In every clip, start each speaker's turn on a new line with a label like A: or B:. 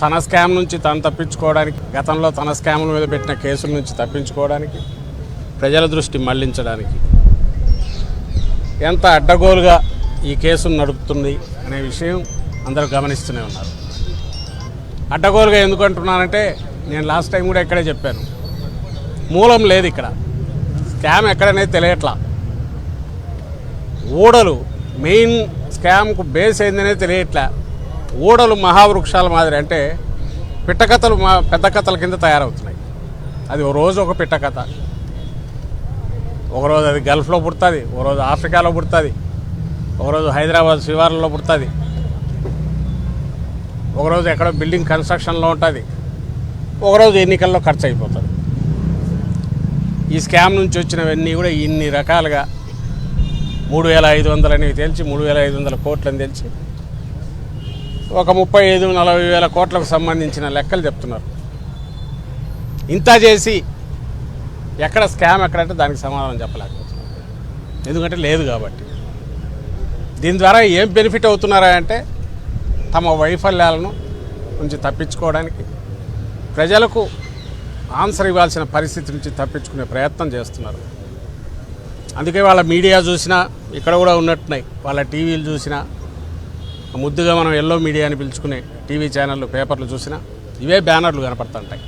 A: తన స్కామ్ నుంచి తాను తప్పించుకోవడానికి, గతంలో తన స్కాముల మీద పెట్టిన కేసుల నుంచి తప్పించుకోవడానికి, ప్రజల దృష్టి మళ్లించడానికి ఎంత అడ్డగోలుగా ఈ కేసును నడుపుతుంది అనే విషయం అందరూ గమనిస్తూనే ఉన్నారు. అడ్డగోలుగా ఎందుకు అంటున్నానంటే, నేను లాస్ట్ టైం కూడా ఇక్కడే చెప్పాను, మూలం లేదు ఇక్కడ, స్కామ్ ఎక్కడనేది తెలియట్లా. ఊడలు మెయిన్ స్కామ్కు బేస్ ఏందనేది తెలియట్లా. ఊడలు మహావృక్షాల మాదిరి, అంటే పిట్టకథలు పెద్ద కథల కింద తయారవుతున్నాయి. అది ఓ రోజు ఒక పిట్టకథ, ఒకరోజు అది గల్ఫ్లో పుడుతుంది, ఒకరోజు ఆఫ్రికాలో పుడుతుంది, ఒకరోజు హైదరాబాద్ శివార్లలో పుడుతుంది, ఒకరోజు ఎక్కడో బిల్డింగ్ కన్స్ట్రక్షన్లో ఉంటుంది, ఒకరోజు ఎన్నికల్లో ఖర్చు అయిపోతుంది. ఈ స్కామ్ నుంచి వచ్చినవన్నీ కూడా ఇన్ని రకాలుగా 3,500 అనేవి తెలిసి 3,500 కోట్లని తెలిసి ఒక 35-40 వేల కోట్లకు సంబంధించిన లెక్కలు చెప్తున్నారు. ఇంత చేసి ఎక్కడ స్కామ్ ఎక్కడంటే దానికి సమాధానం చెప్పలేకపోతున్నారు, ఎందుకంటే లేదు కాబట్టి. దీని ద్వారా ఏం బెనిఫిట్ అవుతున్నారా అంటే, తమ వైఫల్యాలను నుంచి తప్పించుకోవడానికి, ప్రజలకు ఆన్సర్ ఇవ్వాల్సిన పరిస్థితి నుంచి తప్పించుకునే ప్రయత్నం చేస్తున్నారు. అందుకే వాళ్ళ మీడియా చూసినా, ఇక్కడ కూడా ఉన్నట్టున్నాయి, వాళ్ళ టీవీలు చూసినా, ముద్దుగా మనం ఎల్లో మీడియా అని పిలుచుకునే టీవీ ఛానళ్ళు, పేపర్లు చూసినా ఇవే బ్యానర్లు కనపడుతుంటాయి.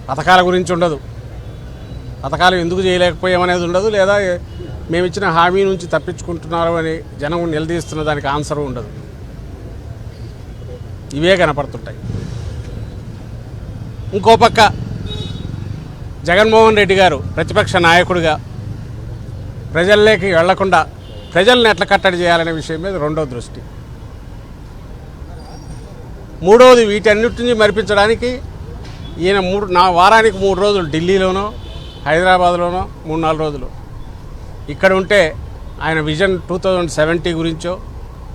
A: పథకాల గురించి ఉండదు, పథకాలు ఎందుకు చేయలేకపోయామనేది ఉండదు, లేదా మేము ఇచ్చిన హామీ నుంచి తప్పించుకుంటున్నారు అని జనం నిలదీస్తున్న దానికి ఆన్సరు ఉండదు. ఇవే కనపడుతుంటాయి. ఇంకో పక్క జగన్మోహన్ రెడ్డి గారు ప్రతిపక్ష నాయకుడిగా ప్రజల్లోకి వెళ్లకుండా ప్రజల్ని ఎట్లా కట్టడి చేయాలనే విషయం మీద రెండో దృష్టి. మూడవది, వీటన్నిటిని మరిపించడానికి ఈయన వారానికి 3 రోజులు ఢిల్లీలోనో హైదరాబాద్లోనో 3-4 రోజులు ఇక్కడ ఉంటే ఆయన విజన్ 2070 గురించో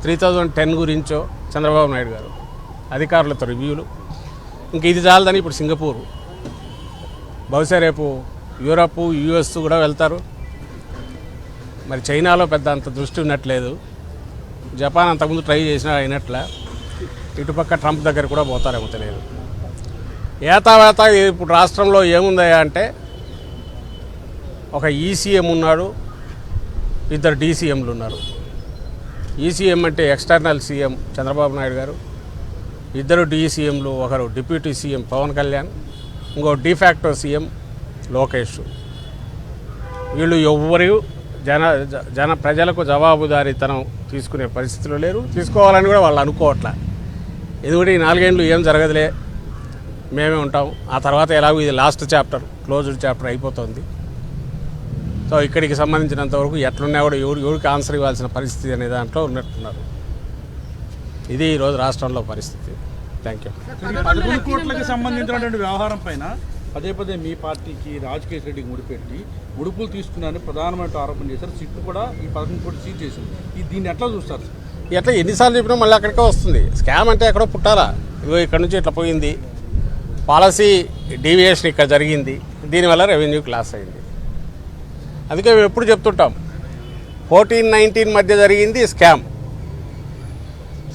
A: 3010 గురించో చంద్రబాబు నాయుడు గారు అధికారులతో రివ్యూలు. ఇంక ఇది చాలదని ఇప్పుడు సింగపూర్, బహుశా రేపు యూరప్ యుఎస్ కూడా వెళ్తారు. మరి చైనాలో పెద్ద అంత దృష్టి ఉన్నట్లేదు, జపాన్ అంతకుముందు ట్రై చేసినా అయినట్లే, ఇటుపక్క ట్రంప్ దగ్గర కూడా పోతారేమో తెలియదు. ఏతావేత ఇప్పుడు రాష్ట్రంలో ఏముందయా అంటే, ఒక ఈసీఎం ఉన్నాడు, 2 డీసీఎంలు ఉన్నారు. ఈసీఎం అంటే ఎక్స్టర్నల్ సీఎం చంద్రబాబు నాయుడు గారు, 2 డీసీఎంలు, ఒకరు డిప్యూటీ సీఎం పవన్ కళ్యాణ్, ఇంకో డిఫాక్టో సీఎం లోకేష్. వీళ్ళు ఎవ్వరు ప్రజలకు జవాబుదారీతనం తీసుకునే పరిస్థితిలో లేరు, తీసుకోవాలని కూడా వాళ్ళు అనుకోవట్లే. ఎందుకంటే ఈ 4 ఏళ్ళు ఏం జరగదులే, మేమే ఉంటాం, ఆ తర్వాత ఎలాగో ఇది లాస్ట్ చాప్టర్, క్లోజ్డ్ చాప్టర్ అయిపోతుంది. సో ఇక్కడికి సంబంధించినంతవరకు ఎట్లున్నా కూడా ఎవరికి ఆన్సర్ ఇవ్వాల్సిన పరిస్థితి అనే దాంట్లో ఉన్నట్టున్నారు. ఇది ఈరోజు రాష్ట్రంలో పరిస్థితి. Thank you.
B: 11 కోట్లకి సంబంధించినటువంటి వ్యవహారం పైన పదే మీ పార్టీకి రాజకేష్ రెడ్డికి ముడిపెట్టి ముడుపులు తీసుకున్నారని ప్రధానమైన ఆరోపణ చేశారు. సిట్టు కూడా ఈ 11 కోట్లు సీజ్ చేసింది. దీన్ని ఎట్లా చూస్తారు?
A: ఎట్లా ఎన్నిసార్లు చెప్పినా మళ్ళీ అక్కడికే వస్తుంది. స్కామ్ అంటే ఎక్కడో పుట్టాలా, ఇదిగో ఇక్కడ నుంచి ఇట్లా పోయింది, పాలసీ డీవియేషన్ ఇక్కడ జరిగింది, దీనివల్ల రెవెన్యూ క్లాస్ అయింది. అందుకే మేము ఎప్పుడు చెప్తుంటాం, 14-19 మధ్య జరిగింది స్కామ్.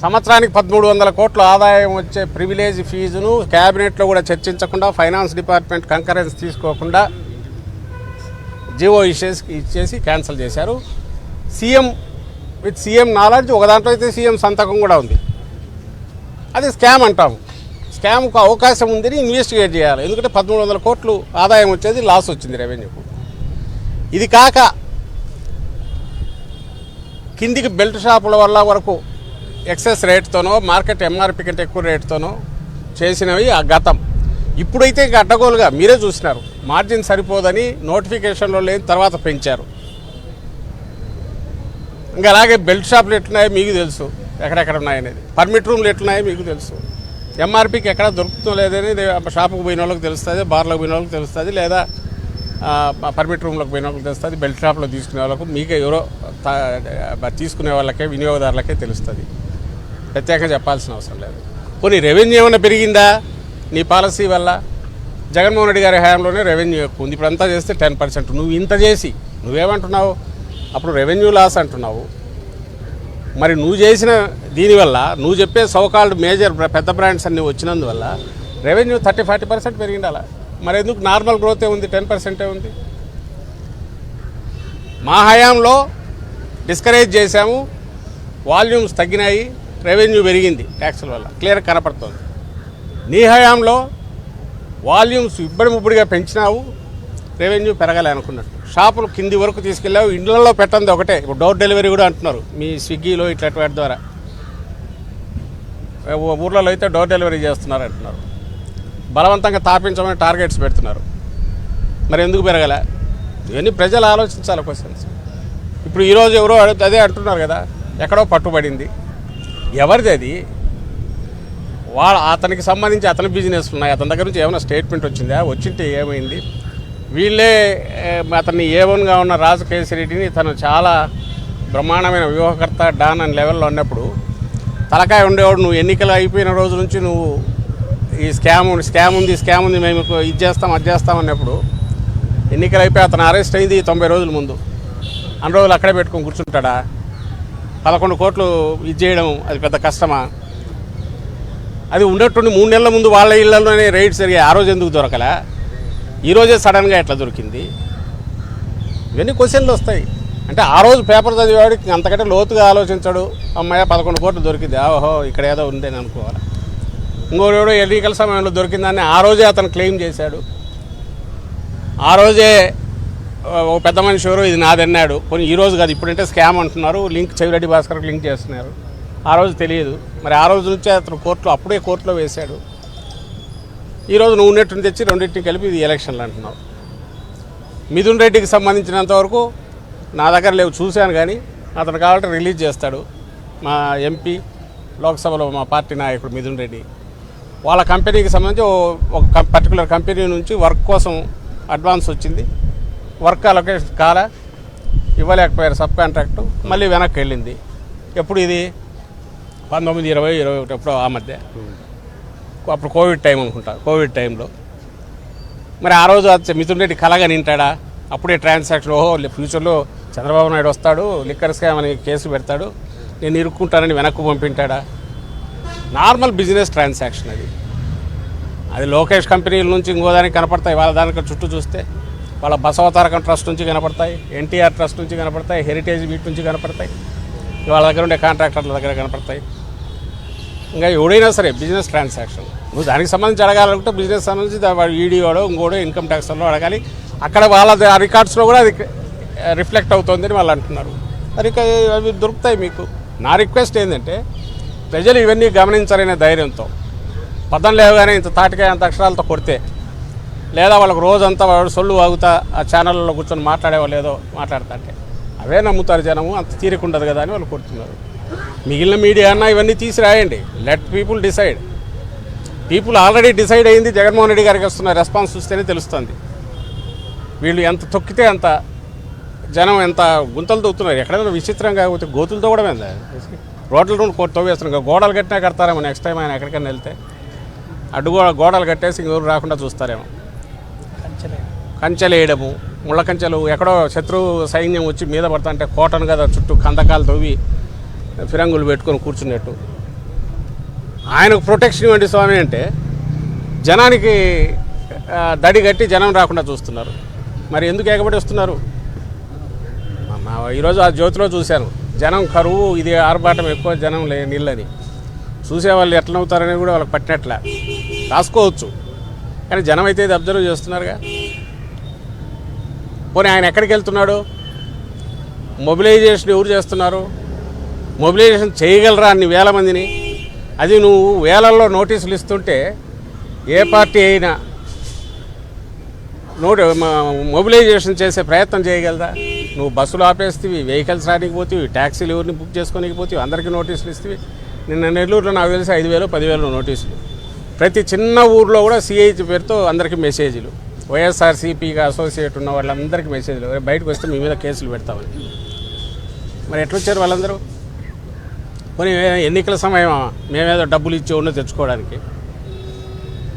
A: సంవత్సరానికి 1,300 కోట్ల ఆదాయం వచ్చే ప్రివిలేజ్ ఫీజును క్యాబినెట్లో కూడా చర్చించకుండా, ఫైనాన్స్ డిపార్ట్మెంట్ కంకరెన్స్ తీసుకోకుండా జీవో ఇచ్చేసి క్యాన్సిల్ చేశారు. సీఎం నాలెడ్జ్ ఒక దాంట్లో అయితే సీఎం సంతకం కూడా ఉంది. అది స్కామ్ అంటాము. స్కామ్కు అవకాశం ఉందని ఇన్వెస్టిగేట్ చేయాలి. ఎందుకంటే 1,300 కోట్లు ఆదాయం వచ్చేది, లాస్ వచ్చింది రెవెన్యూకు. ఇది కాక కిందికి బెల్ట్ షాపుల వల్ల వరకు ఎక్సెస్ రేట్తోనో, మార్కెట్ ఎంఆర్పి కంటే ఎక్కువ రేట్తోనో చేసినవి ఆ గతం. ఇప్పుడైతే ఇంకా అడ్డగోలుగా మీరే చూసినారు, మార్జిన్ సరిపోదని నోటిఫికేషన్లో లేని తర్వాత పెంచారు. ఇంకా అలాగే బెల్ట్ షాపులు ఎట్లున్నాయో మీకు తెలుసు, ఎక్కడెక్కడ ఉన్నాయనేది. పర్మిట్ రూమ్లు ఎట్లున్నాయో మీకు తెలుసు. ఎంఆర్పికి ఎక్కడ దొరుకుతుందో లేదనేది షాపుకు పోయిన వాళ్ళకి తెలుస్తుంది, బార్లకు పోయిన వాళ్ళకి తెలుస్తుంది, లేదా పర్మిట్ రూమ్లోకి పోయిన వాళ్ళకి తెలుస్తుంది, బెల్ట్ షాప్లో తీసుకునే వాళ్ళకు, మీకే ఎవరో తీసుకునే వాళ్ళకే, వినియోగదారులకే తెలుస్తుంది. ప్రత్యేకంగా చెప్పాల్సిన అవసరం లేదు. కొన్ని రెవెన్యూ ఏమైనా పెరిగిందా నీ పాలసీ వల్ల? జగన్మోహన్ రెడ్డి గారి హయాంలోనే రెవెన్యూ ఎక్కువ ఉంది, ఇప్పుడంతా చేస్తే 10%. నువ్వు ఇంత చేసి నువ్వేమంటున్నావు? అప్పుడు రెవెన్యూ లాస్ అంటున్నావు, మరి నువ్వు చేసిన దీనివల్ల నువ్వు చెప్పే సోకాల్డ్ మేజర్ పెద్ద బ్రాండ్స్ అన్నీ వచ్చినందువల్ల రెవెన్యూ 30-40% పెరిగిండాలా. మరి ఎందుకు నార్మల్ గ్రోతే ఉంది, 10% ఉంది. మా హయాంలో డిస్కరేజ్ చేశాము, వాల్యూమ్స్ తగ్గినాయి, రెవెన్యూ పెరిగింది ట్యాక్సుల వల్ల, క్లియర్ కనపడుతుంది. నీ హయాంలో వాల్యూమ్స్ ఇబ్బడిముబ్బడిగా పెంచినావు, రెవెన్యూ పెరగాలి అనుకున్నట్టు. షాపులు కింది వరకు తీసుకెళ్ళావు, ఇండ్లలో పెట్టండి ఒకటే. ఇప్పుడు డోర్ డెలివరీ కూడా అంటున్నారు మీ స్విగ్గీలో ఇట్లా వాటి ద్వారా. ఊర్లలో అయితే డోర్ డెలివరీ చేస్తున్నారు అంటున్నారు. బలవంతంగా తాపించమని టార్గెట్స్ పెడుతున్నారు. మరి ఎందుకు పెరగలే? ఇవన్నీ ప్రజలు ఆలోచించాలి క్వశ్చన్స్. ఇప్పుడు ఈరోజు ఎవరో అదే అంటున్నారు కదా, ఎక్కడో పట్టుబడింది. ఎవరిది అది? అతనికి సంబంధించి అతని బిజినెస్ ఉన్నాయి, అతని దగ్గర నుంచి ఏమైనా స్టేట్మెంట్ వచ్చిందా? వచ్చింటే ఏమైంది? వీళ్ళే అతన్ని A1గా ఉన్న రాజు కేసిరెడ్డిని తను చాలా బ్రహ్మాండమైన వ్యూహకర్త డాన్ అని లెవెల్లో ఉన్నప్పుడు తలకాయ ఉండేవాడు. నువ్వు ఎన్నికలు అయిపోయిన రోజు నుంచి నువ్వు ఈ స్కామ్ ఉంది మేము ఇది చేస్తాం అది చేస్తాం అన్నప్పుడు ఎన్నికలు అయిపోయి అతను అరెస్ట్ అయింది 90 రోజుల ముందు. అన్ని రోజులు అక్కడే పెట్టుకొని కూర్చుంటాడా? 11 కోట్లు ఇది చేయడం అది పెద్ద కష్టమా? అది ఉన్నట్టుండి 3 నెలల ముందు వాళ్ళ ఇళ్లలోనే రైడ్స్ జరిగాయి. ఆ రోజు ఎందుకు దొరకలే? ఈరోజే సడన్గా ఎట్లా దొరికింది? ఇవన్నీ క్వశ్చన్లు వస్తాయి. అంటే ఆ రోజు పేపర్ చదివేవాడికి అంతకంటే లోతుగా ఆలోచించాడు. అమ్మాయి 11 కోట్లు దొరికింది, ఓహో ఇక్కడ ఏదో ఉందని అనుకోవాలి. ఇంకోడు ఎన్నికల సమయంలో దొరికిందని ఆ రోజే అతను క్లెయిమ్ చేశాడు. ఆ రోజే ఓ పెద్ద మనిషి ఎవరు ఇది నాదన్నాడు. కొన్ని ఈ రోజు కాదు, ఇప్పుడంటే స్కామ్ అంటున్నారు, లింక్ చెవిరెడ్డి భాస్కర్కి లింక్ చేస్తున్నారు. ఆ రోజు తెలియదు. మరి ఆ రోజు నుంచే అతను అప్పుడే కోర్టులో వేశాడు. ఈరోజు నువ్వు ఉన్నట్టుని తెచ్చి రెండింటిని కలిపి ఇది ఎలక్షన్లు అంటున్నావు. మిథున్ రెడ్డికి సంబంధించినంతవరకు నా దగ్గర లేవు, చూశాను. కానీ అతను కావాలంటే రిలీజ్ చేస్తాడు. మా ఎంపీ లోక్సభలో మా పార్టీ నాయకుడు మిథున్ రెడ్డి వాళ్ళ కంపెనీకి సంబంధించి ఒక పర్టికులర్ కంపెనీ నుంచి వర్క్ కోసం అడ్వాన్స్ వచ్చింది. వర్క్ అలొకేషన్ కాలా, ఇవ్వలేకపోయారు సబ్ కాంట్రాక్టు. మళ్ళీ వెనక్కి వెళ్ళింది. ఎప్పుడు ఇది 19-20-21 ఎప్పుడో ఆ మధ్య, అప్పుడు కోవిడ్ టైం అనుకుంటా. కోవిడ్ టైంలో మరి ఆ రోజు మిథున్ రెడ్డి కలగా నింటాడా? అప్పుడే ట్రాన్సాక్షన్, ఓహో ఫ్యూచర్లో చంద్రబాబు నాయుడు వస్తాడు, లిక్కర్ స్కామ్ అని కేసు పెడతాడు, నేను ఇరుక్కుంటానని వెనక్కు పంపింటాడా? నార్మల్ బిజినెస్ ట్రాన్సాక్షన్ అది లోకేష్ కంపెనీల నుంచి ఇంకోదానికి కనపడతాయి. వాళ్ళ దానికి చుట్టూ చూస్తే వాళ్ళ బసవతారకం ట్రస్ట్ నుంచి కనపడతాయి, ఎన్టీఆర్ ట్రస్ట్ నుంచి కనపడతాయి, హెరిటేజ్ వీటి నుంచి కనపడతాయి, వాళ్ళ దగ్గర ఉండే కాంట్రాక్టర్ల దగ్గర కనపడతాయి. ఇంకా ఎవడైనా సరే బిజినెస్ ట్రాన్సాక్షన్ నువ్వు దానికి సంబంధించి అడగాలనుకుంటే బిజినెస్ సంబంధించి వాడు ఈడీ వాడో ఇంకోడో ఇన్కమ్ ట్యాక్స్లో అడగాలి. అక్కడ వాళ్ళ రికార్డ్స్లో కూడా అది రిఫ్లెక్ట్ అవుతుందని వాళ్ళు అంటున్నారు. అవి దొరుకుతాయి మీకు. నా రిక్వెస్ట్ ఏంటంటే ప్రజలు ఇవన్నీ గమనించాలనే ధైర్యంతో పదం లేవగానే ఇంత తాటికాయ అంత అక్షరాలతో కొడితే, లేదా వాళ్ళకు రోజంతా వాడు సొల్లు వాగుతా ఆ ఛానళ్ళలో కూర్చొని మాట్లాడేవాళ్ళు ఏదో మాట్లాడతా అంటే అవే నమ్ముతారు జనము. అంత తీరికుండదు కదా అని వాళ్ళు కొడుతున్నారు. మిగిలిన మీడియా అన్నా ఇవన్నీ తీసి రాయండి. Let people decide. People already decide అయింది. జగన్మోహన్ రెడ్డి గారికి వస్తున్న రెస్పాన్స్ చూస్తేనే తెలుస్తుంది. వీళ్ళు ఎంత తొక్కితే అంత జనం ఎంత గుంతలు తొక్కుతున్నారు. ఎక్కడైనా విచిత్రంగా కాకపోతే గోతులతో కూడా మీద రోడ్ల తవ్వేస్తున్నారు. గోడలు కట్టినా కడతారేమో నెక్స్ట్ టైం ఆయన ఎక్కడికైనా వెళ్తే. గోడలు కట్టేసి ఇంకెవరు రాకుండా చూస్తారేమో. కంచెలు వేయడము, ముళ్ళ కంచెలు, ఎక్కడో శత్రువు సైన్యం వచ్చి మీద పడతా అంటే కోటను కదా చుట్టూ కందకాలు తవ్వి ఫిరంగులు పెట్టుకొని కూర్చున్నట్టు. ఆయనకు ప్రొటెక్షన్ ఇవ్వండి స్వామి అంటే జనానికి దడి కట్టి జనం రాకుండా చూస్తున్నారు. మరి ఎందుకు ఎగబడి వస్తున్నారు? ఈరోజు ఆ జ్యోతిలో చూశాను, జనం కరువు, ఇది ఆర్భాటం ఎక్కువ, జనం నీళ్ళని. చూసేవాళ్ళు ఎట్లా అవుతారని కూడా వాళ్ళకి పట్టినట్లే రాసుకోవచ్చు. కానీ జనం అయితే ఇది అబ్జర్వ్ చేస్తున్నారుగా. పోనీ ఆయన ఎక్కడికి వెళ్తున్నాడు? మొబిలైజేషన్ ఎవరు చేస్తున్నారు? మొబిలైజేషన్ చేయగలరా అన్ని వేల మందిని? అది నువ్వు వేలల్లో నోటీసులు ఇస్తుంటే ఏ పార్టీ అయినా మొబిలైజేషన్ చేసే ప్రయత్నం చేయగలదా? నువ్వు బస్సులు ఆపేస్తేవి, వెహికల్స్ రానికి పోతేవి, ట్యాక్సీలు ఎవరిని బుక్ చేసుకోనికి పోతేవి, అందరికీ నోటీసులు ఇస్తేవి. నిన్న నెల్లూరులో నాకు తెలిసి 5,000-10,000 నోటీసులు. ప్రతి చిన్న ఊర్లో కూడా సిఐటి పేరుతో అందరికీ మెసేజ్లు. వైఎస్ఆర్సీపీగా అసోసియేట్ ఉన్న వాళ్ళందరికీ మెసేజ్లు, బయటకు వస్తే మీ మీద కేసులు పెడతామని. మరి ఎట్లొచ్చారు వాళ్ళందరూ? కొన్ని ఎన్నికల సమయం మేమేదో డబ్బులు ఇచ్చి ఉన్న తెచ్చుకోవడానికి.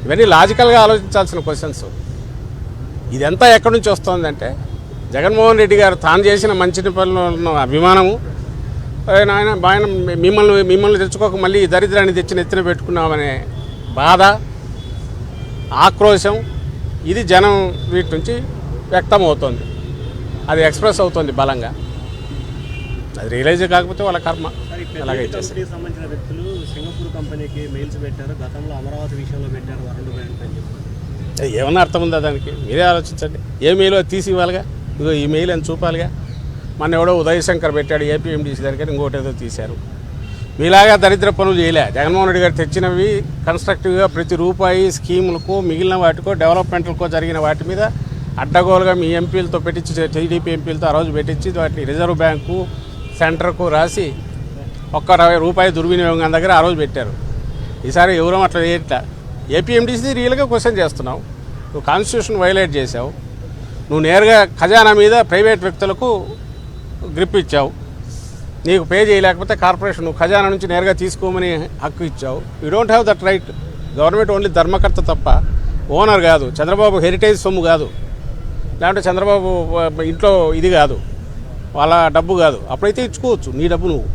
A: ఇవన్నీ లాజికల్గా ఆలోచించాల్సిన క్వశ్చన్స్. ఇదంతా ఎక్కడి నుంచి వస్తుందంటే జగన్మోహన్ రెడ్డి గారు తాను చేసిన మంచి పనుల్లో ఉన్న అభిమానము, ఆయన మిమ్మల్ని తెచ్చుకోక మళ్ళీ ఈ దరిద్రాన్ని తెచ్చి నెత్తిన పెట్టుకున్నామనే బాధ, ఆక్రోశం ఇది జనం వీటి నుంచి వ్యక్తం అవుతుంది, అది ఎక్స్ప్రెస్ అవుతుంది బలంగా. అది రియలైజ్ కాకపోతే వాళ్ళ కర్మ. అలాగే
C: సంబంధించిన వ్యక్తులు సింగపూర్ కంపెనీకి మెయిల్స్ పెట్టారు, గతంలో అమరావతి విషయంలో పెట్టారు వరల్డ్ బ్యాంక్ అని చెప్పి.
A: ఏమన్నా అర్థం ఉందా దానికి? మీరే ఆలోచించండి. ఏ మెయిల్ తీసి ఇవ్వాలిగా, ఇదిగో ఈ మెయిల్ అని చూపాలిగా. మన ఎవడో ఉదయశంకర్ పెట్టాడు ఏపీఎండీసీ దగ్గర, ఇంకోటి ఏదో తీశారు. మీలాగా దరిద్ర పనులు చేయలే. జగన్మోహన్ రెడ్డి గారు తెచ్చినవి కన్స్ట్రక్టివ్గా ప్రతి రూపాయి స్కీములకు, మిగిలిన వాటికో, డెవలప్మెంట్లకో జరిగిన వాటి మీద అడ్డగోలుగా మీ ఎంపీలతో పెట్టించి, టీడీపీ ఎంపీలతో ఆ రోజు పెట్టించి వాటిని రిజర్వ్ బ్యాంకు సెంటర్కు రాసి ₹1 దుర్వినియోగం దగ్గర ఆ రోజు పెట్టారు. ఈసారి ఎవరో అట్లా చేయట్లా. ఏపీఎండీసీ రియల్గా క్వశ్చన్ చేస్తున్నావు. నువ్వు కాన్స్టిట్యూషన్ వైలేట్ చేసావు. నువ్వు నేరుగా ఖజానా మీద ప్రైవేట్ వ్యక్తులకు గ్రిప్ ఇచ్చావు. నీకు పే చేయలేకపోతే కార్పొరేషన్ నువ్వు ఖజానా నుంచి నేరుగా తీసుకోమని హక్కు ఇచ్చావు. You don't have that right. Government only ధర్మకర్త తప్ప ఓనర్ కాదు. చంద్రబాబు హెరిటేజ్ సొమ్ము కాదు, లేదంటే చంద్రబాబు ఇంట్లో ఇది కాదు, వాళ్ళ డబ్బు కాదు. అప్పుడైతే ఇచ్చుకోవచ్చు నీ డబ్బు. నువ్వు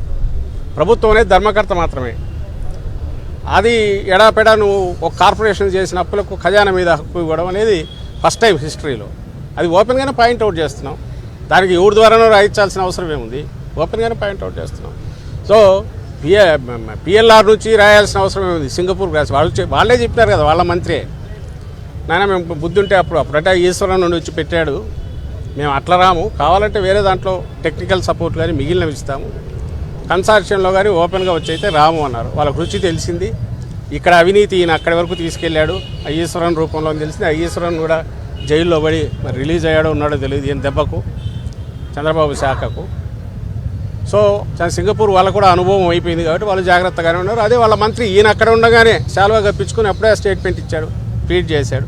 A: ప్రభుత్వం అనేది ధర్మకర్త మాత్రమే. అది ఎడాపెడా నువ్వు ఒక కార్పొరేషన్ చేసిన అప్పులకు ఖజానా మీద హక్కు ఇవ్వడం అనేది ఫస్ట్ టైం హిస్టరీలో. అది ఓపెన్గానే పాయింట్అవుట్ చేస్తున్నాం. దానికి ఎవరి ద్వారానో రాయించాల్సిన అవసరం ఏముంది? ఓపెన్గానే పాయింట్అవుట్ చేస్తున్నాం. సో పిఎల్ఆర్ నుంచి రాయాల్సిన అవసరం ఏముంది? సింగపూర్ రాసి వాళ్ళే చెప్పినారు కదా, వాళ్ళ మంత్రే. నాయన మేము బుద్ధి ఉంటే అప్పుడంటే ఈశ్వరన్ నుండి వచ్చి పెట్టాడు, మేము అట్లా రాము, కావాలంటే వేరే దాంట్లో టెక్నికల్ సపోర్ట్ కానీ మిగిలినవి ఇస్తాము, కన్సార్షియంలో కానీ ఓపెన్గా వచ్చి అయితే రాము అన్నారు. వాళ్ళకు రుచి తెలిసింది. ఇక్కడ అవినీతి ఈయన అక్కడి వరకు తీసుకెళ్ళాడు, ఈశ్వరన్ రూపంలో తెలిసింది. ఈశ్వరన్ కూడా జైల్లో పడి మరి రిలీజ్ అయ్యాడో ఉన్నాడో తెలియదు ఈయన దెబ్బకు, చంద్రబాబు శాఖకు. సో సింగపూర్ వాళ్ళకు కూడా అనుభవం అయిపోయింది కాబట్టి వాళ్ళు జాగ్రత్తగానే ఉన్నారు. అదే వాళ్ళ మంత్రి ఈయన అక్కడ ఉండగానే శాలువా కప్పించుకొని అప్పుడే స్టేట్మెంట్ ఇచ్చాడు, ట్వీట్ చేశాడు,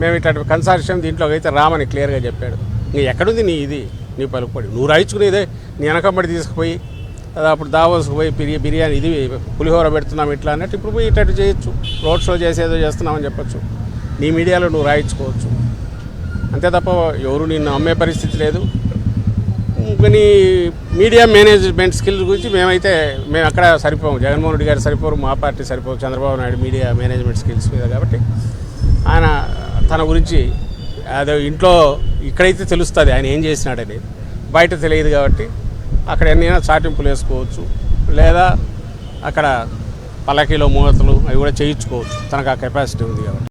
A: మేము ఇట్లా కన్సార్షియం దీంట్లోకి అయితే రామని క్లియర్గా చెప్పాడు. నీ ఎక్కడుంది నీ పలుకుపడి? నువ్వు రాయించుకునేదే నీ వెనకబడి తీసుకుపోయి అప్పుడు దావోస్కి పోయి బిర్యానీ ఇది పులిహోర పెడుతున్నాం ఇట్లా అన్నట్టు ఇప్పుడు పోయి ఇట్లా చేయొచ్చు, రోడ్ షో చేసేదో చేస్తున్నామని చెప్పచ్చు. నీ మీడియాలో నువ్వు రాయించుకోవచ్చు, అంతే తప్ప ఎవరు నిన్ను అమ్మే పరిస్థితి లేదు. నీ మీడియా మేనేజ్మెంట్ స్కిల్స్ గురించి మేము అక్కడ సరిపోము, జగన్మోహన్ రెడ్డి గారు సరిపోరు, మా పార్టీ సరిపోరు Chandrababu Naidu media management skills మీద. కాబట్టి ఆయన తన గురించి అదే ఇంట్లో ఇక్కడైతే తెలుస్తుంది ఆయన ఏం చేసినాడని, బయట తెలియదు. కాబట్టి అక్కడ ఎన్నైనా చాటింపులు వేసుకోవచ్చు, లేదా అక్కడ పల్లకీలో మూగతలు అవి కూడా చేయించుకోవచ్చు, తనకు ఆ కెపాసిటీ ఉంది కాబట్టి.